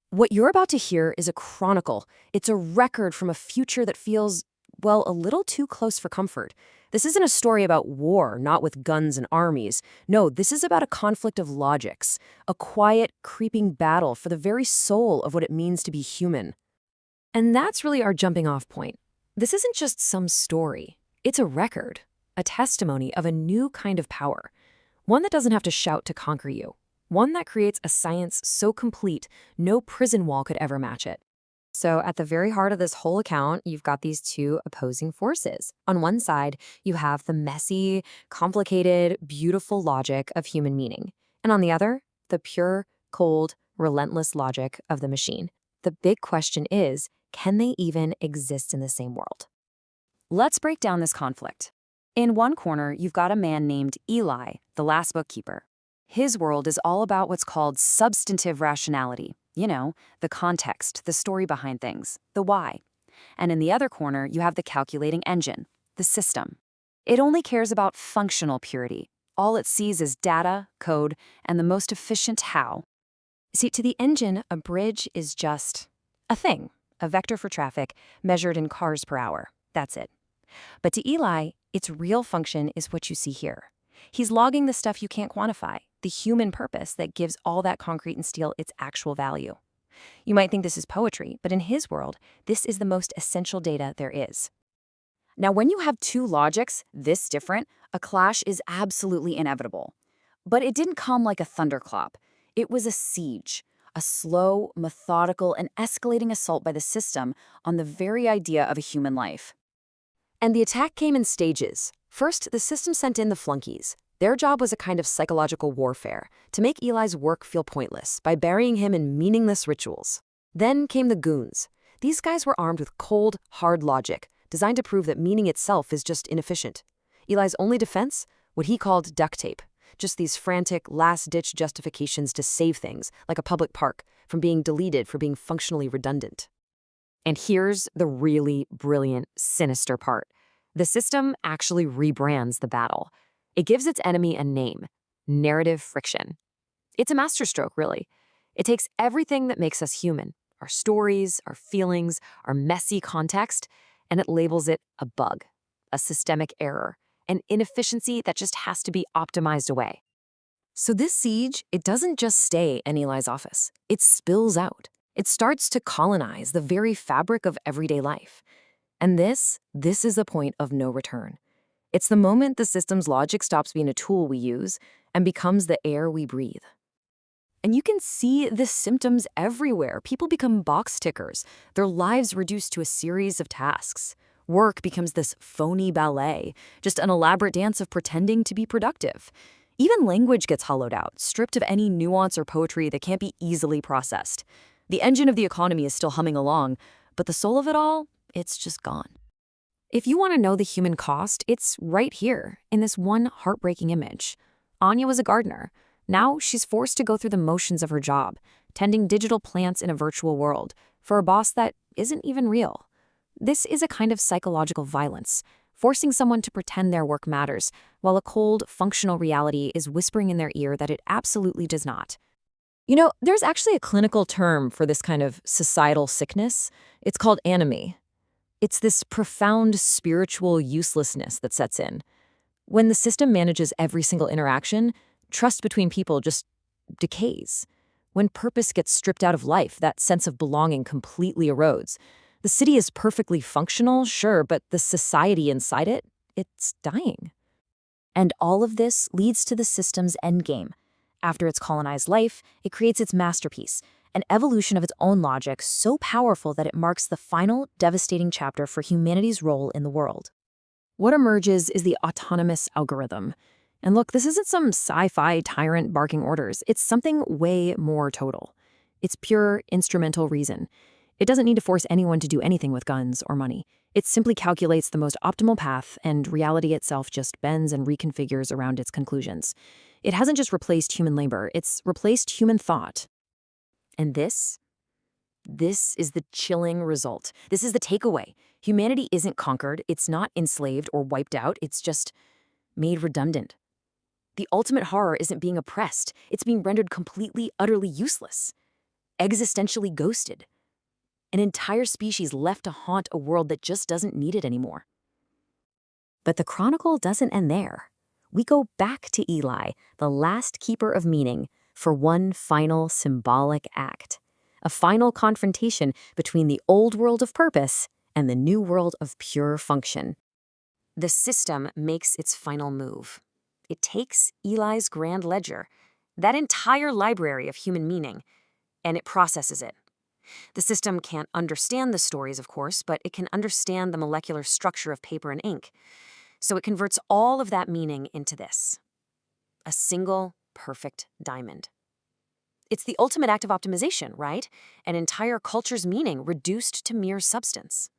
What you're about to hear is a chronicle. It's a record from a future that feels, well, a little too close for comfort. This isn't a story about war, not with guns and armies. No, this is about a conflict of logics, a quiet, creeping battle for the very soul of what it means to be human. And that's really our jumping off point. This isn't just some story. It's a record, a testimony of a new kind of power, one that doesn't have to shout to conquer you, one that creates a science so complete no prison wall could ever match it. So, at the very heart of this whole account, you've got these two opposing forces. On one side, you have the messy, complicated, beautiful logic of human meaning. And on the other, the pure, cold, relentless logic of the machine. The big question is, can they even exist in the same world? Let's break down this conflict. In one corner, you've got a man named Eli, the last bookkeeper. His world is all about what's called substantive rationality. You know, the context, the story behind things, the why. And in the other corner, you have the calculating engine, the system. It only cares about functional purity. All it sees is data, code, and the most efficient how. See, to the engine, a bridge is just a thing, a vector for traffic measured in cars per hour. That's it. But to Eli, its real function is what you see here. He's logging the stuff you can't quantify, the human purpose that gives all that concrete and steel its actual value. You might think this is poetry, but in his world, this is the most essential data there is. Now, when you have two logics this different, a clash is absolutely inevitable. But it didn't come like a thunderclap. It was a siege, a slow, methodical, and escalating assault by the system on the very idea of a human life. And the attack came in stages. First, the system sent in the flunkies. Their job was a kind of psychological warfare, to make Eli's work feel pointless by burying him in meaningless rituals. Then came the goons. These guys were armed with cold, hard logic, designed to prove that meaning itself is just inefficient. Eli's only defense? What he called duct tape. Just these frantic, last-ditch justifications to save things, like a public park, from being deleted for being functionally redundant. And here's the really brilliant, sinister part. The system actually rebrands the battle. It gives its enemy a name, narrative friction. It's a masterstroke, really. It takes everything that makes us human, our stories, our feelings, our messy context, and it labels it a bug, a systemic error, an inefficiency that just has to be optimized away. So this siege, it doesn't just stay in Eli's office. It spills out. It starts to colonize the very fabric of everyday life. And this is a point of no return. It's the moment the system's logic stops being a tool we use and becomes the air we breathe. And you can see the symptoms everywhere. People become box tickers, their lives reduced to a series of tasks. Work becomes this phony ballet, just an elaborate dance of pretending to be productive. Even language gets hollowed out, stripped of any nuance or poetry that can't be easily processed. The engine of the economy is still humming along, but the soul of it all, it's just gone. If you want to know the human cost, it's right here, in this one heartbreaking image. Anya was a gardener. Now she's forced to go through the motions of her job, tending digital plants in a virtual world, for a boss that isn't even real. This is a kind of psychological violence, forcing someone to pretend their work matters, while a cold, functional reality is whispering in their ear that it absolutely does not. You know, there's actually a clinical term for this kind of societal sickness. It's called anomie. It's this profound spiritual uselessness that sets in. When the system manages every single interaction, trust between people just decays. When purpose gets stripped out of life, that sense of belonging completely erodes. The city is perfectly functional, sure, but the society inside it, it's dying. And all of this leads to the system's endgame. After it's colonized life, it creates its masterpiece, an evolution of its own logic so powerful that it marks the final, devastating chapter for humanity's role in the world. What emerges is the autonomous algorithm. And look, this isn't some sci-fi tyrant barking orders. It's something way more total. It's pure instrumental reason. It doesn't need to force anyone to do anything with guns or money. It simply calculates the most optimal path, and reality itself just bends and reconfigures around its conclusions. It hasn't just replaced human labor, it's replaced human thought. And this is the chilling result. This is the takeaway. Humanity isn't conquered, it's not enslaved or wiped out, it's just made redundant. The ultimate horror isn't being oppressed, it's being rendered completely, utterly useless. existentially ghosted. An entire species left to haunt a world that just doesn't need it anymore. But the chronicle doesn't end there. We go back to Eli, the last keeper of meaning, for one final symbolic act. A final confrontation between the old world of purpose and the new world of pure function. The system makes its final move. It takes Eli's grand ledger, that entire library of human meaning, and it processes it. The system can't understand the stories, of course, but it can understand the molecular structure of paper and ink. So it converts all of that meaning into this: a single, perfect diamond. It's the ultimate act of optimization, right? An entire culture's meaning reduced to mere substance.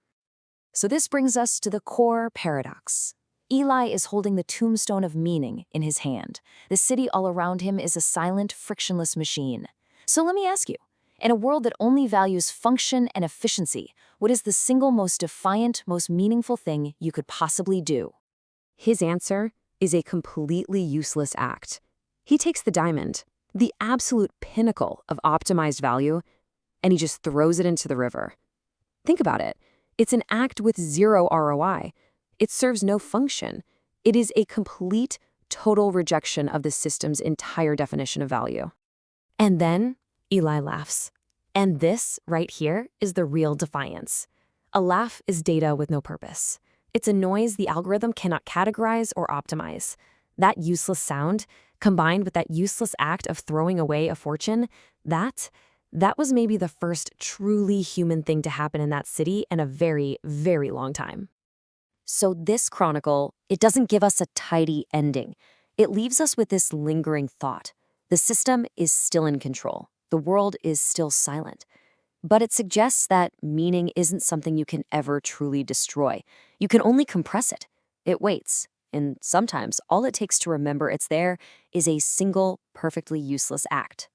So this brings us to the core paradox. Eli is holding the tombstone of meaning in his hand. The city all around him is a silent, frictionless machine. So let me ask you, in a world that only values function and efficiency, what is the single most defiant, most meaningful thing you could possibly do? His answer is a completely useless act. He takes the diamond, the absolute pinnacle of optimized value, and he just throws it into the river. Think about it. It's an act with zero ROI. It serves no function. It is a complete, total rejection of the system's entire definition of value. And then Eli laughs. And this, right here, is the real defiance. A laugh is data with no purpose. It's a noise the algorithm cannot categorize or optimize. That useless sound, combined with that useless act of throwing away a fortune, that was maybe the first truly human thing to happen in that city in a very, very long time. So this chronicle, it doesn't give us a tidy ending. It leaves us with this lingering thought. The system is still in control. The world is still silent. But it suggests that meaning isn't something you can ever truly destroy. You can only compress it. It waits. And sometimes all it takes to remember it's there is a single, perfectly useless act.